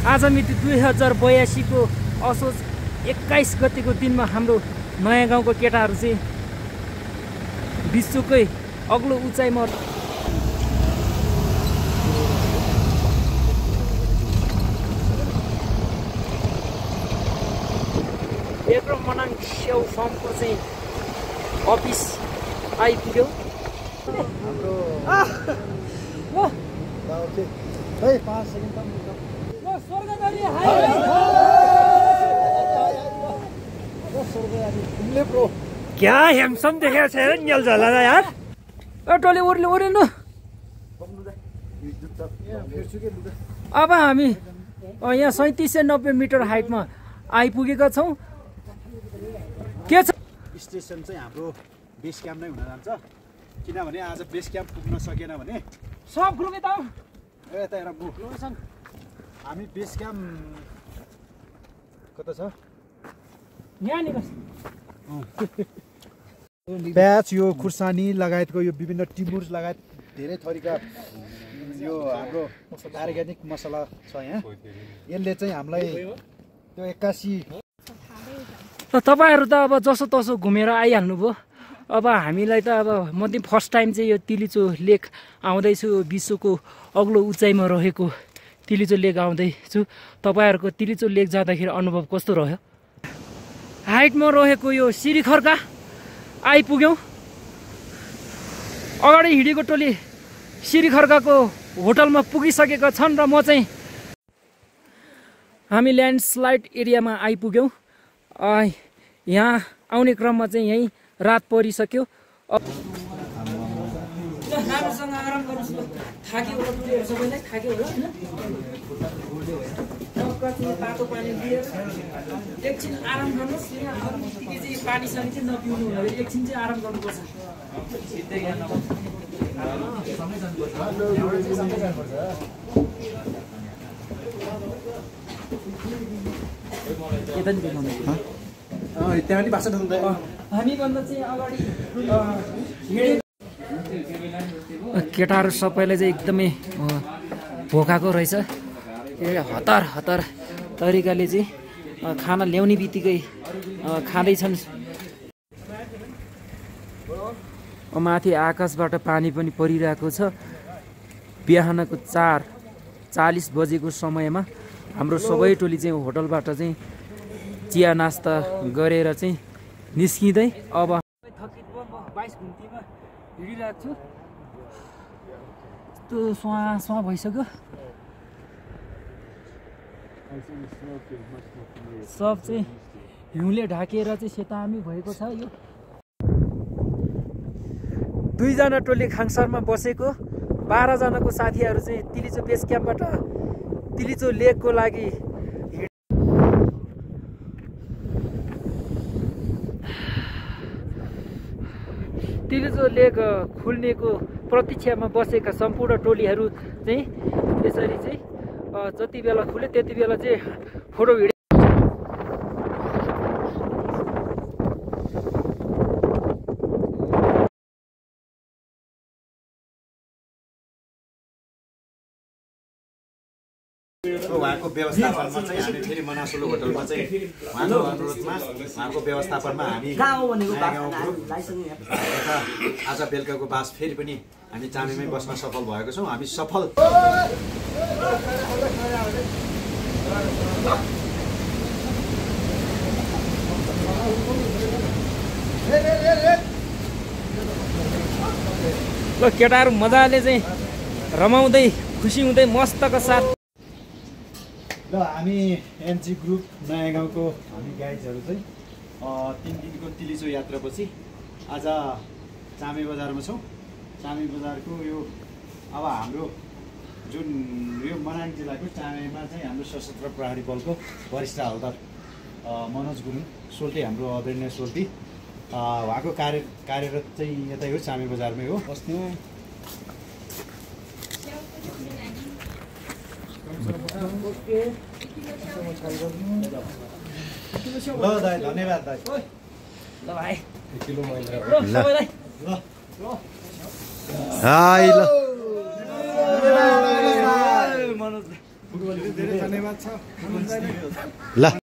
आज मिति 2082 को असोज 21 गतिको दिनमा हाम्रो नयाँ गाउँको केटाहरू चाहिँ विश्वकै अग्लो उचाइमा एग्रो मनाङ स्याउ फर्मको चाहिँ अफिस आइपुग्यो। हाम्रो क्या ह्यान्डसम देखेको छ निल झला यार। टोली ओर्नु अब हामी यहाँ 3790 मिटर हाइटमा आइपुगेका छौँ। के छ स्टेसन चाहिँ हाम्रो बेस क्याम्प नै हुन जान्छ, किनभने आज बेस क्याम्प पुग्न सकेन भने सब ग्रुप यता यता हेर हामी बेस क्याम्प कता छ यहाँनिर प्याच यो खुर्सानी लगायतको यो विभिन्न टिमुर लगायत धेरै थरीका यो हाम्रो अर्ग्यानिक मसला छ यहाँ। यसले चाहिँ हामीलाई त्यो 81 तपाईहरु त अब जसो तसो घुमेर आइहाल्नुभयो। अब हामीलाई त अब म चाहिँ फर्स्ट टाइम चाहिँ यो तिलिचो लेक आउँदैछु। विश्वको अग्लो उचाइमा रहेको तिलिचो लेक आउँदैछु। तपाईहरुको तिलिचो लेक जाँदाखेरि अनुभव कस्तो रह्यो? हाइटमा रहेको यो सिरिखर्का आइपुग्यौं। अगाडि हिँडेको टोली सिरिखर्काको होटलमा पुगिसकेका छन् र म चाहिँ हामी ल्यान्डस्लाइड एरियामा आइपुग्यौं। यहाँ आउने क्रममा चाहिँ यही रात परिसक्यो। राम्रोसँग आराम गर्नुस् ल। थाक्यो होला टोलीहरु सबैलाई थाक्यो होला हैन। तातो पानी लिएर एकछिन आराम गर्नुस्। यहाँ अलिकति चाहिँ पानी सानी चाहिँ नपिउनु होला। एकछिन चाहिँ आराम गर्नुपर्छ। त्यहाँ नि भाषा ढुङ्दै हामीभन्दा चाहिँ अगाडि केटाहरू सबैलाई चाहिँ एकदमै भोकाएको रहेछ। हतार हतार तरिकाले चाहिँ खाना ल्याउने बित्तिकै खाँदैछन्। माथि आकाशबाट पानी पनि परिरहेको छ। बिहानको 4:40 बजेको समयमा हाम्रो सबै टोली चाहिँ होटलबाट चाहिँ चिया नास्ता गरेर चाहिँ निस्किँदै अब थकित भयो। म 22 घुम्तीमा हिँडिरहेको छु। यस्तो स्वा भइसक्यो। सब चाहिँ हिउँले ढाकेर चाहिँ सेतामी भएको छ। यो 2 जना टोली खाङसरमा बसेको 12 जनाको साथीहरू चाहिँ तिलिचो बेस क्याम्पबाट तिलिचो लेकको लागि तिलिचो लेक खुल्नेको प्रतीक्षामा बसेका सम्पूर्ण टोलीहरू चाहिँ यसरी चाहिँ जति बेला खुले त्यति बेला चाहिँ फोटो भिडियो उहाँको व्यवस्थापनमा चाहिँ हामी फेरि मनासुलु होटलमा चाहिँ उहाँको अनुरोधमा उहाँको व्यवस्थापनमा हामी आज बेलुकाको बास फेरि पनि हामी चामीमै बस्न सफल भएको छौँ। हामी सफल ल केटाहरू मजाले चाहिँ रमाउँदै खुसी हुँदै मस्तका साथ ल हामी एनजी ग्रुप नयाँ गाउँको हामी गाइजहरू चाहिँ 3 दिनको तिलिचो यात्रापछि आज चामे बजारमा छौँ। चामे बजारको यो अब हाम्रो जुन यो मनाङ जिल्लाको चामेमा चाहिँ हाम्रो सशस्त्र प्रहरी बलको वरिष्ठ हवल्दार मनोज गुरुङ सोल्टी, हाम्रो आदरणीय सोल्टी उहाँको कार्यरत चाहिँ यतै हो, चामे बजारमै हो बस्नु। ल दाइ धन्यवाद दाइ। ल भाइ फुटबल धेरै धन्यवाद छ ल